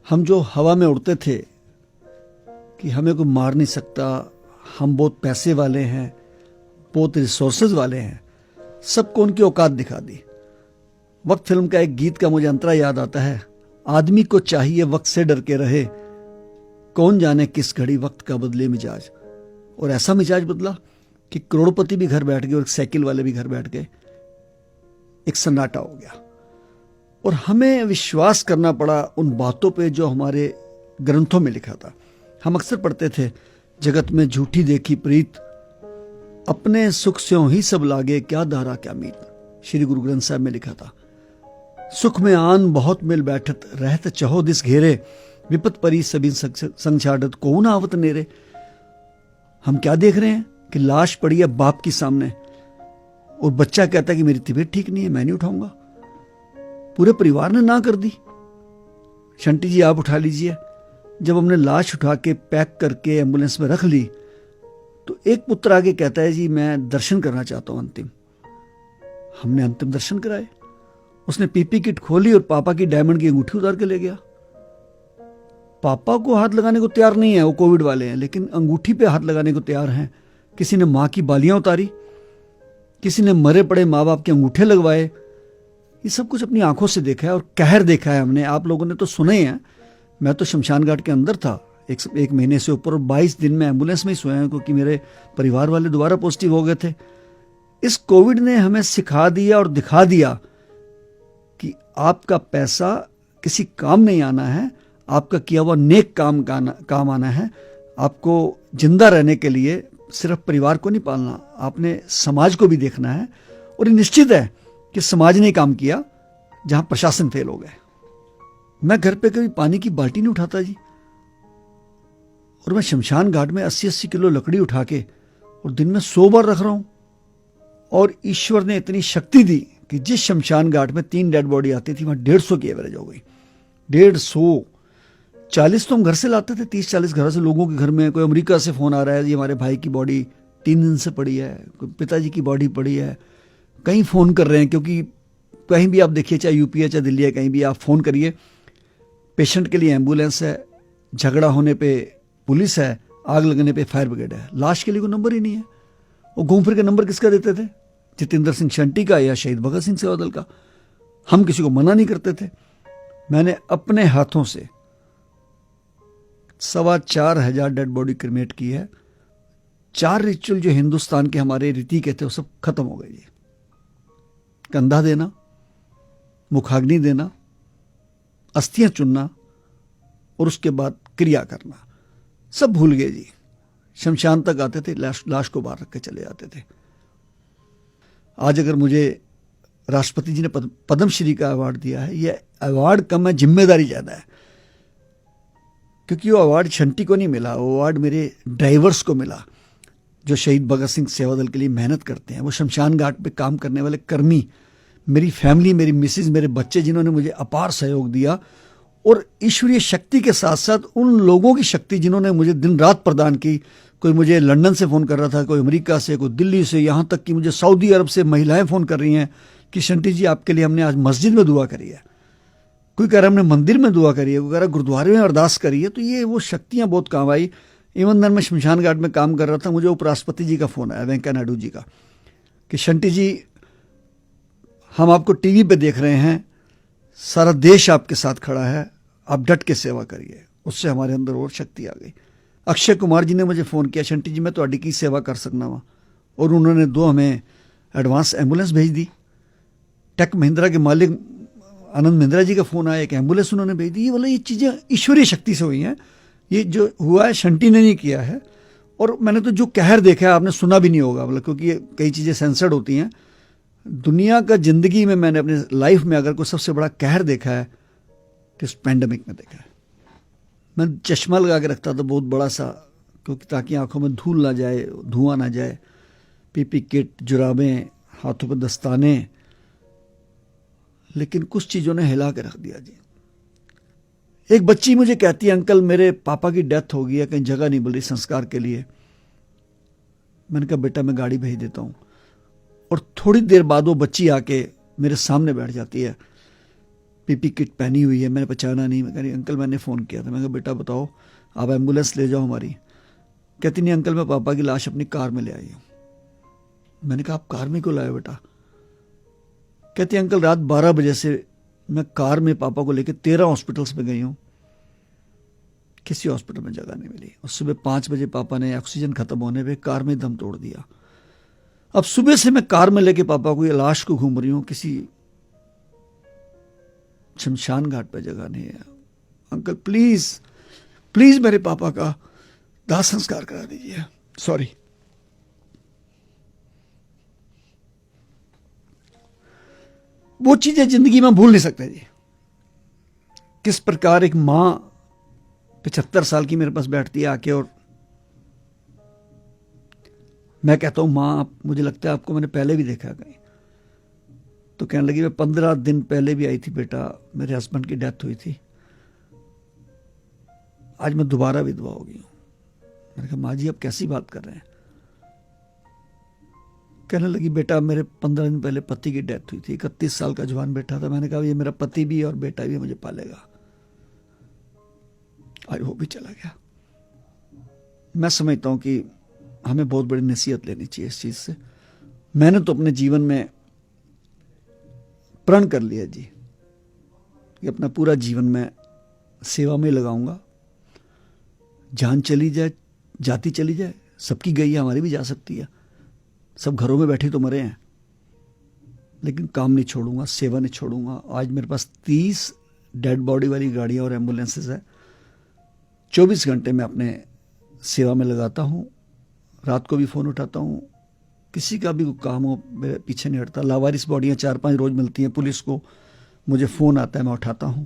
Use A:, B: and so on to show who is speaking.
A: हम जो हवा में उड़ते थे कि हमें कोई मार नहीं सकता, हम बहुत पैसे वाले हैं, बहुत रिसोर्सेज वाले हैं, सबको उनकी औकात दिखा दी। वक्त फिल्म का एक गीत का मुझे अंतरा याद आता है, आदमी को चाहिए वक्त से डर के रहे, कौन जाने किस घड़ी वक्त का बदले मिजाज। और ऐसा मिजाज बदला कि करोड़पति भी घर बैठ गए और साइकिल वाले भी घर बैठ गए, एक सन्नाटा हो गया। और हमें विश्वास करना पड़ा उन बातों पे जो हमारे ग्रंथों में लिखा था। हम अक्सर पढ़ते थे, जगत में झूठी देखी प्रीत, अपने सुख स्यों ही सब लागे, क्या दारा क्या मीत। श्री गुरु ग्रंथ साहब में लिखा था, सुख में आन बहुत मिल बैठत, रहत चहो दिस घेरे, विपत परी सभी संग छाड़त, कौन आवत नेरे। हम क्या देख रहे हैं कि लाश पड़ी है बाप की सामने और बच्चा कहता है कि मेरी तबीयत ठीक नहीं है, मैं नहीं उठाऊंगा। पूरे परिवार ने ना कर दी, शंटी जी आप उठा लीजिए। जब हमने लाश उठा के पैक करके एम्बुलेंस में रख ली तो एक पुत्र आगे कहता है, जी मैं दर्शन करना चाहता हूं अंतिम। हमने अंतिम दर्शन कराए। उसने पीपी किट खोली और पापा की डायमंड की अंगूठी उतार के ले गया। पापा को हाथ लगाने को तैयार नहीं है, वो कोविड वाले हैं, लेकिन अंगूठी पे हाथ लगाने को तैयार हैं। किसी ने मां की बालियां उतारी, किसी ने मरे पड़े माँ बाप के अंगूठे लगवाए। ये सब कुछ अपनी आंखों से देखा है और कहर देखा है हमने। आप लोगों ने तो सुने हैं, मैं तो शमशान घाट के अंदर था एक महीने से ऊपर, और 22 दिन में एम्बुलेंस में ही सोया हूं क्योंकि मेरे परिवार वाले दोबारा पॉजिटिव हो गए थे। इस कोविड ने हमें सिखा दिया और दिखा दिया कि आपका पैसा किसी काम नहीं आना है, आपका किया हुआ नेक काम आना है। आपको जिंदा रहने के लिए सिर्फ परिवार को नहीं पालना, आपने समाज को भी देखना है। और ये निश्चित है कि समाज ने काम किया जहां प्रशासन फेल हो गए। मैं घर पे कभी पानी की बाल्टी नहीं उठाता जी, और मैं शमशान घाट में 80-80 किलो लकड़ी उठा के और दिन में 100 बार रख रहा हूं। और ईश्वर ने इतनी शक्ति दी कि जिस शमशान घाट में 3 डेड बॉडी आती थी वहां 150 की एवरेज हो गई। 150, 40 तो हम घर से लाते थे, 30-40 घर से लोगों के घर में। कोई अमेरिका से फोन आ रहा है, ये हमारे भाई की बॉडी 3 दिन से पड़ी है, कोई पिताजी की बॉडी पड़ी है। कहीं फोन कर रहे हैं, क्योंकि कहीं भी आप देखिए, चाहे यूपी है चाहे दिल्ली है, कहीं भी आप फोन करिए, पेशेंट के लिए एम्बुलेंस है, झगड़ा होने पे पुलिस है, आग लगने पे फायर ब्रिगेड है। लाश के लिए कोई नंबर ही नहीं है। वो घूम फिर के नंबर किसका देते थे? जितेंद्र सिंह शंटी का या शहीद भगत सिंह सेवादल का। हम किसी को मना नहीं करते थे। मैंने अपने हाथों से 4,2500 डेड बॉडी क्रिमेट की है। 4 रिचुअल जो हिंदुस्तान के हमारे रीति के थे वो सब खत्म हो गए जी। कंधा देना, मुखाग्नि देना, अस्थियां चुनना और उसके बाद क्रिया करना, सब भूल गए जी। शमशान तक आते थे, लाश को बाहर रख के चले जाते थे। आज अगर मुझे राष्ट्रपति जी ने पद्मश्री का अवार्ड दिया है, यह अवार्ड कम है, जिम्मेदारी ज्यादा है। क्योंकि वो अवार्ड शंटी को नहीं मिला, वो अवार्ड मेरे ड्राइवर्स को मिला जो शहीद भगत सिंह सेवादल के लिए मेहनत करते हैं। वो शमशान घाट पे काम करने वाले कर्मी, मेरी फैमिली, मेरी मिसेज, मेरे बच्चे, जिन्होंने मुझे अपार सहयोग दिया। और ईश्वरीय शक्ति के साथ साथ उन लोगों की शक्ति जिन्होंने मुझे दिन रात प्रदान की। कोई मुझे लंदन से फ़ोन कर रहा था, कोई अमेरिका से, कोई दिल्ली से, यहाँ तक कि मुझे सऊदी अरब से महिलाएं फ़ोन कर रही हैं कि शंटी जी आपके लिए हमने आज मस्जिद में दुआ करी है। कोई कह रहा हमने मंदिर में दुआ करी है, कोई कह रहा गुरुद्वारे में अरदास करी है। तो ये वो शक्तियाँ बहुत काम आई। इवन दिन मैं शमशान घाट में काम कर रहा था, मुझे उपराष्ट्रपति जी का फ़ोन आया, वेंकैया नायडू जी का, कि शंटी जी हम आपको टीवी पे देख रहे हैं, सारा देश आपके साथ खड़ा है, आप डट के सेवा करिए। उससे हमारे अंदर और शक्ति आ गई। अक्षय कुमार जी ने मुझे फ़ोन किया, शंटी जी मैं ਤੁਹਾਡੀ की सेवा कर सकना वा, और उन्होंने 2 हमें एडवांस एम्बुलेंस भेज दी। टेक महिंद्रा के मालिक आनंद महिंद्रा जी का फ़ोन आया, एक एम्बुलेंस उन्होंने भेज दी। बोले ये चीज़ें ईश्वरीय शक्ति से हुई हैं। ये जो हुआ है शंटी ने नहीं किया है। और मैंने तो जो कहर देखा है आपने सुना भी नहीं होगा, मतलब क्योंकि कई चीज़ें सेंसर्ड होती हैं। दुनिया का ज़िंदगी में मैंने अपने लाइफ में अगर कोई सबसे बड़ा कहर देखा है कि उस पैंडमिक में देखा है। मैं चश्मा लगा के रखता था बहुत बड़ा सा, क्योंकि ताकि आंखों में धूल ना जाए, धुआं ना जाए। पीपी किट, जुराबें, हाथों पर दस्ताने, लेकिन कुछ चीज़ों ने हिला के रख दिया जी। एक बच्ची मुझे कहती है, अंकल मेरे पापा की डेथ हो गई है, कहीं जगह नहीं मिल रही संस्कार के लिए। मैंने कहा बेटा मैं गाड़ी भेज देता हूँ। और थोड़ी देर बाद वो बच्ची आके मेरे सामने बैठ जाती है पीपी किट पहनी हुई है, मैंने पहचाना नहीं। मैं कह रही अंकल मैंने फ़ोन किया था। मैं कहा बेटा बताओ, आप एम्बुलेंस ले जाओ हमारी। कहती नहीं अंकल मैं पापा की लाश अपनी कार में ले आई हूँ। मैंने कहा आप कार में क्यों लाए बेटा? कहती अंकल रात 12 बजे से मैं कार में पापा को लेकर 13 हॉस्पिटल्स में गई हूँ, किसी हॉस्पिटल में जगह नहीं मिली। और सुबह 5 बजे पापा ने ऑक्सीजन खत्म होने पे कार में दम तोड़ दिया। अब सुबह से मैं कार में लेके पापा को, ये लाश को घूम रही हूँ, किसी शमशान घाट पर जगह नहीं है। अंकल प्लीज प्लीज मेरे पापा का दाह संस्कार करा दीजिए। सॉरी। वो चीजें जिंदगी में भूल नहीं सकते जी। किस प्रकार एक मां 75 साल की मेरे पास बैठती है आके, और मैं कहता हूं मां मुझे लगता है आपको मैंने पहले भी देखा कहीं। तो कहने लगी मैं 15 दिन पहले भी आई थी बेटा, मेरे हस्बैंड की डेथ हुई थी, आज मैं दोबारा विधवा हो गई हूं। मैंने कहा माँ जी आप कैसी बात कर रहे हैं? कहने लगी बेटा मेरे 15 दिन पहले पति की डेथ हुई थी, 31 साल का जवान बेटा था। मैंने कहा ये मेरा पति भी और बेटा भी मुझे पालेगा। आज वो भी चला गया। मैं समझता हूं कि हमें बहुत बड़ी नसीहत लेनी चाहिए इस चीज से। मैंने तो अपने जीवन में प्रण कर लिया जी कि अपना पूरा जीवन मैं सेवा में लगाऊंगा। जान चली जाए, जाती चली जाए, सबकी गई है, हमारी भी जा सकती है। सब घरों में बैठे तो मरे हैं, लेकिन काम नहीं छोड़ूंगा, सेवा नहीं छोड़ूंगा। आज मेरे पास 30 डेड बॉडी वाली गाड़ियां और एम्बुलेंसेस है। 24 घंटे मैं अपने सेवा में लगाता हूं। रात को भी फ़ोन उठाता हूं, किसी का भी कोई काम हो मेरे पीछे नहीं हटता। लावारिस बॉडियां 4-5 रोज मिलती हैं पुलिस को, मुझे फ़ोन आता है, मैं उठाता हूं।